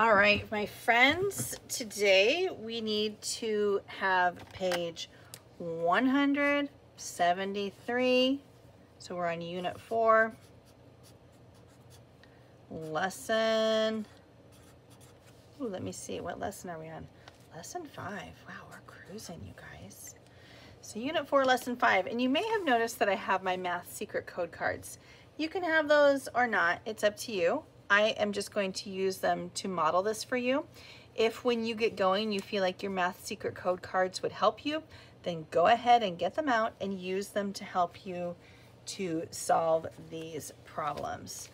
All right, my friends, today we need to have page 173. So we're on Unit 4, lesson, let me see, what lesson are we on? Lesson 5. Wow, we're cruising, you guys. So Unit 4, Lesson 5, and you may have noticed that I have my math secret code cards. You can have those or not, it's up to you. I am just going to use them to model this for you. If when you get going you feel like your math secret code cards would help you, then go ahead and get them out and use them to help you to solve these problems.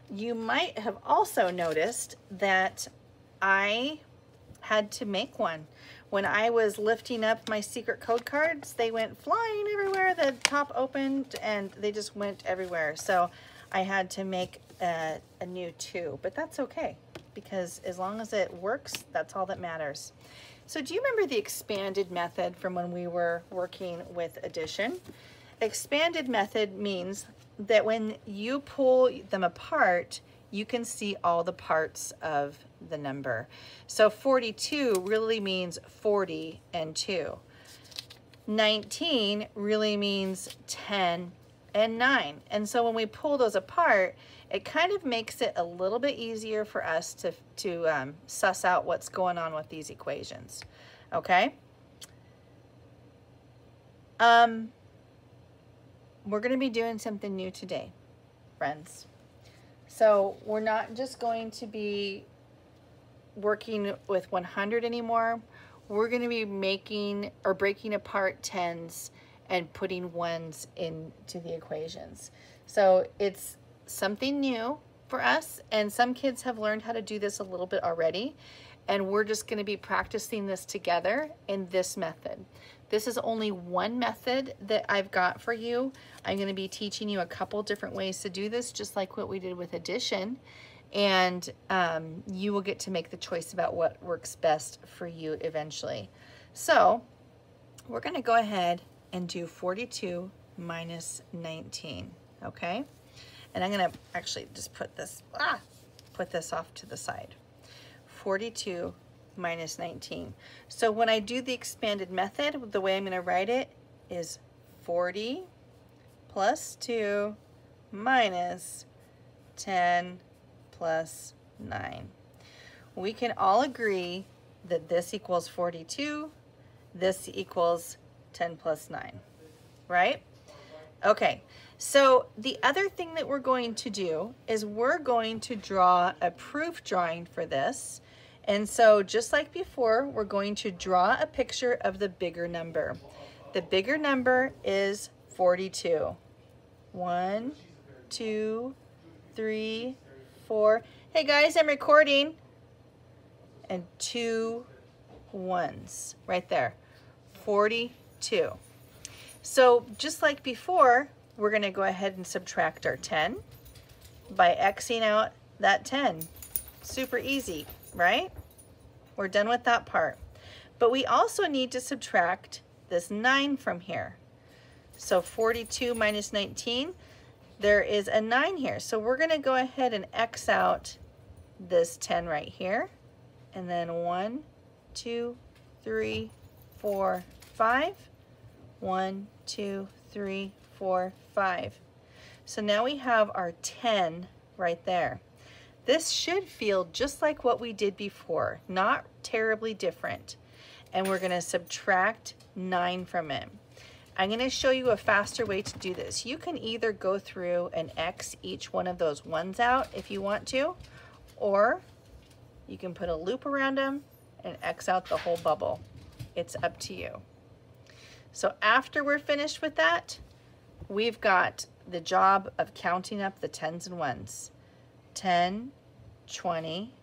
You might have also noticed that I had to make one. When I was lifting up my secret code cards, they went flying everywhere. The top opened and they just went everywhere. So I had to make a new two, but that's okay because as long as it works, that's all that matters. So do you remember the expanded method from when we were working with addition? Expanded method means that when you pull them apart, you can see all the parts of the number. So 42 really means 40 and 2. 19 really means 10 and 9. And so when we pull those apart, it kind of makes it a little bit easier for us to suss out what's going on with these equations. Okay? We're going to be doing something new today, friends. So we're not just going to be working with 100 anymore. We're going to be making or breaking apart tens and putting ones into the equations. So it's something new for us, and some kids have learned how to do this a little bit already, and we're just going to be practicing this together in this method. This is only one method that I've got for you. I'm going to be teaching you a couple different ways to do this, just like what we did with addition, and you will get to make the choice about what works best for you eventually. So we're going to go ahead and do 42 minus 19, okay? And I'm going to actually just put this off to the side. 42 minus 19. So when I do the expanded method, the way I'm going to write it is 40 plus 2 minus 10 plus 9. We can all agree that this equals 42, this equals 10 plus 9, right? Okay, so the other thing that we're going to do is we're going to draw a proof drawing for this. And so just like before, we're going to draw a picture of the bigger number. The bigger number is 42. 1, 2, 3, 4. Hey guys, I'm recording. And 2 ones right there. 42. So just like before, we're going to go ahead and subtract our 10 by Xing out that 10. Super easy, right? We're done with that part. But we also need to subtract this 9 from here. So 42 minus 19, there is a 9 here. So we're going to go ahead and X out this 10 right here. And then 1, 2, 3, 4, 5. 1, 2, 3, 4, 5. So now we have our 10 right there. This should feel just like what we did before, not terribly different. And we're going to subtract 9 from it. I'm going to show you a faster way to do this. You can either go through and X each one of those ones out if you want to, or you can put a loop around them and X out the whole bubble. It's up to you. So after we're finished with that, we've got the job of counting up the tens and ones. 10, 20,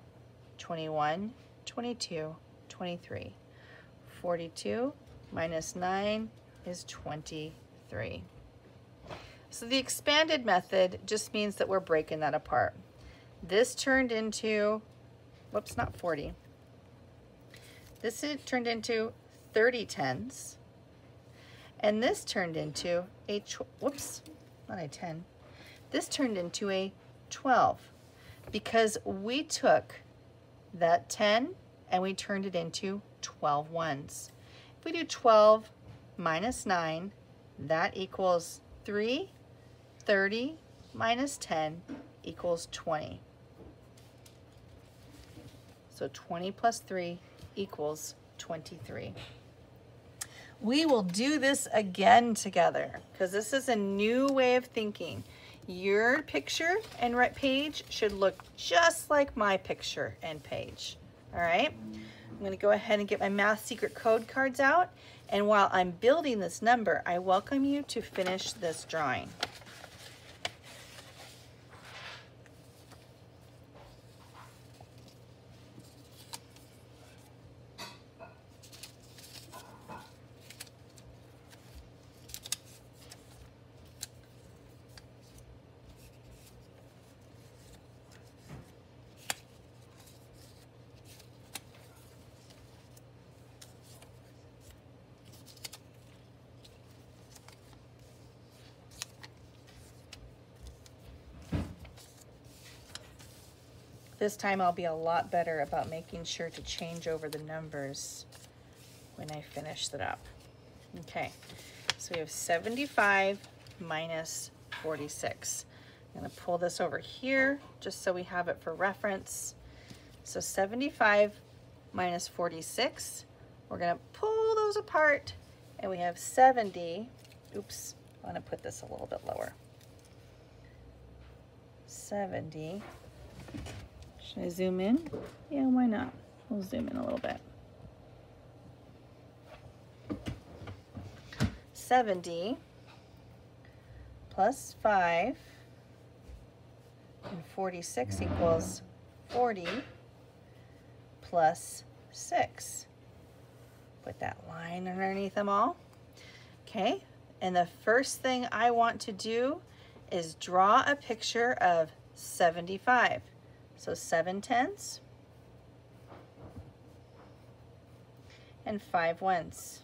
21, 22, 23. 42 minus 9 is 23. So the expanded method just means that we're breaking that apart. This turned into, whoops, not 40. This turned into 30 tens. And this turned into a, whoops, not a 10. This turned into a 12 because we took that 10 and we turned it into 12 ones. If we do 12 minus 9, that equals 3. 30 minus 10 equals 20. So 20 plus 3 equals 23. We will do this again together because this is a new way of thinking. Your picture and page should look just like my picture and page. All right, I'm going to go ahead and get my math secret code cards out. And while I'm building this number, I welcome you to finish this drawing. This time I'll be a lot better about making sure to change over the numbers when I finish it up. Okay, so we have 75 minus 46. I'm going to pull this over here just so we have it for reference. So 75 minus 46, we're going to pull those apart and we have 70. Oops, I want to put this a little bit lower. 70. Should I zoom in? Yeah, why not? We'll zoom in a little bit. 70 plus 5 and 46 equals 40 plus 6. Put that line underneath them all. Okay, and the first thing I want to do is draw a picture of 75. So 7 tens and 5 ones.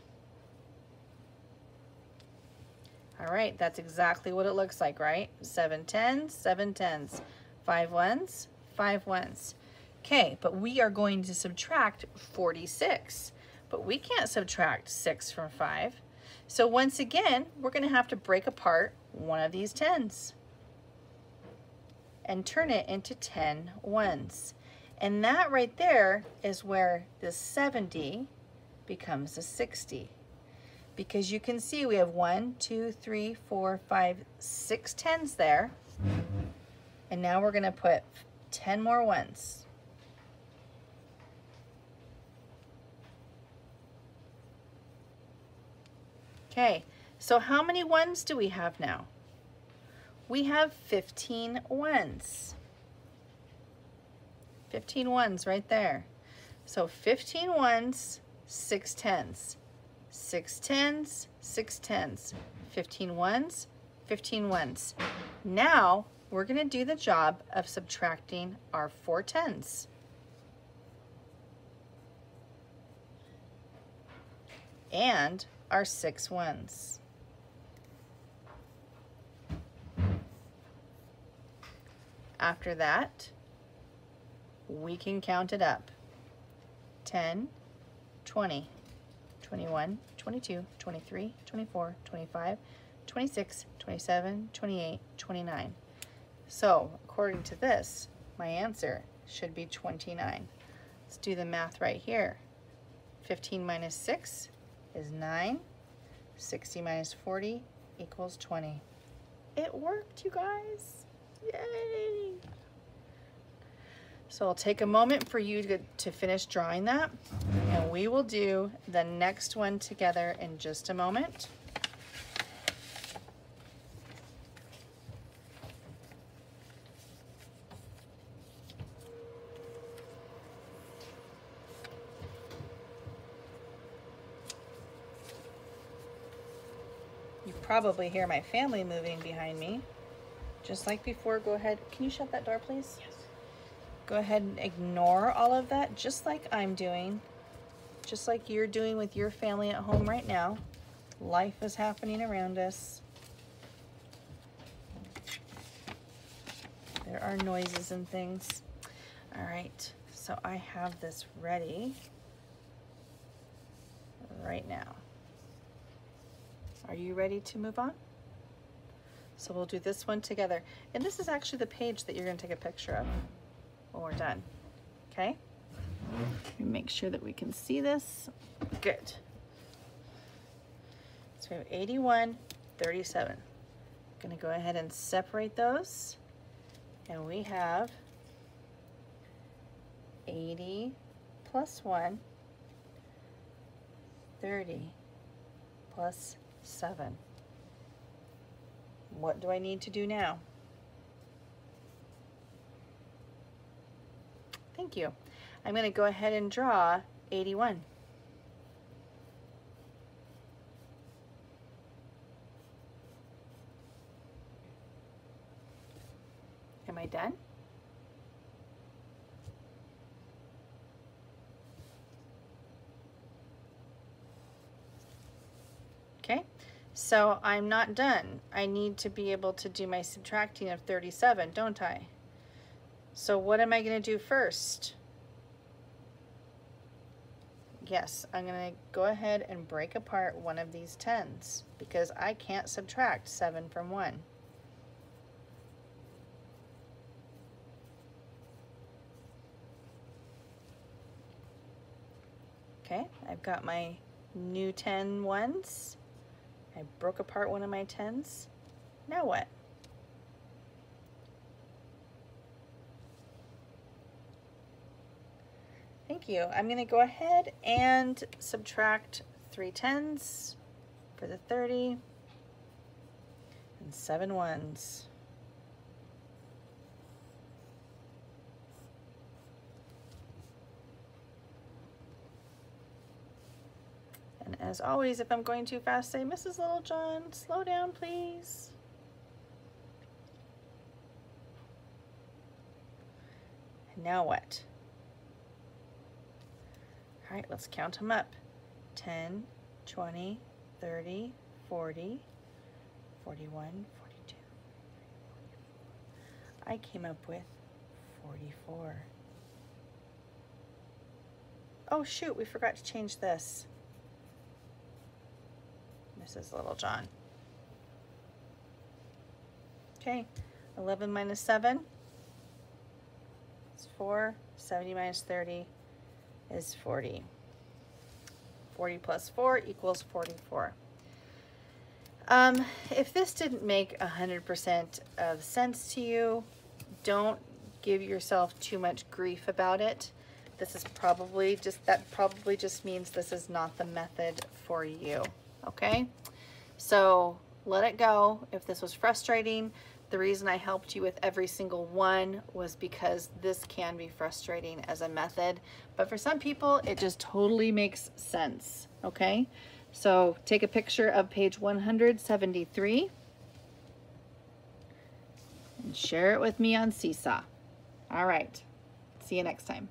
All right, that's exactly what it looks like, right? 7 tens, 7 tens, 5 ones, 5 ones. Okay, but we are going to subtract 46, but we can't subtract 6 from 5. So once again, we're going to have to break apart one of these tens and turn it into 10 ones. And that right there is where this 70 becomes a 60. Because you can see we have 1, 2, 3, 4, 5, 6 tens there. And now we're gonna put 10 more ones. Okay, so how many ones do we have now? We have 15 ones. 15 ones right there. So 15 ones, 6 tens. 6 tens, 6 tens. 15 ones, 15 ones. Now we're going to do the job of subtracting our 4 tens. And our 6 ones. After that, we can count it up. 10, 20, 21, 22, 23, 24, 25, 26, 27, 28, 29. So, according to this, my answer should be 29. Let's do the math right here. 15 minus 6 is 9. 60 minus 40 equals 20. It worked, you guys. Yay! So I'll take a moment for you to finish drawing that, and we will do the next one together in just a moment. You probably hear my family moving behind me. Just like before, go ahead. Can you shut that door, please? Yes. Go ahead and ignore all of that, just like I'm doing, just like you're doing with your family at home right now. Life is happening around us. There are noises and things. All right, So I have this ready right now. Are you ready to move on? So we'll do this one together. And this is actually the page that you're going to take a picture of when we're done. Okay? Make sure that we can see this. Good. So we have 81, 37. I'm going to go ahead and separate those. And we have 80 plus 1, 30 plus 7. What do I need to do now? Thank you. I'm going to go ahead and draw 81. Am I done? Okay, so I'm not done. I need to be able to do my subtracting of 37, don't I? So what am I going to do first? Yes, I'm going to go ahead and break apart one of these 10s because I can't subtract 7 from 1. Okay, I've got my new 10 ones. I broke apart one of my 10s. Now what? Thank you. I'm going to go ahead and subtract 3 10s for the 30 and 7 1s. And as always, if I'm going too fast, say, Mrs. Littlejohn, slow down, please. And now what? All right, let's count them up. 10, 20, 30, 40, 41, 42. I came up with 44. Oh shoot, we forgot to change this. Mrs. Littlejohn. Okay, 11 minus 7 is 4. 70 minus 30 is 40. 40 plus 4 equals 44. If this didn't make 100% of sense to you, don't give yourself too much grief about it. This is probably just means this is not the method for you. Okay, so let it go. If this was frustrating, the reason I helped you with every single one was because this can be frustrating as a method, but for some people it just totally makes sense. Okay, so take a picture of page 173 and share it with me on Seesaw. All right, see you next time.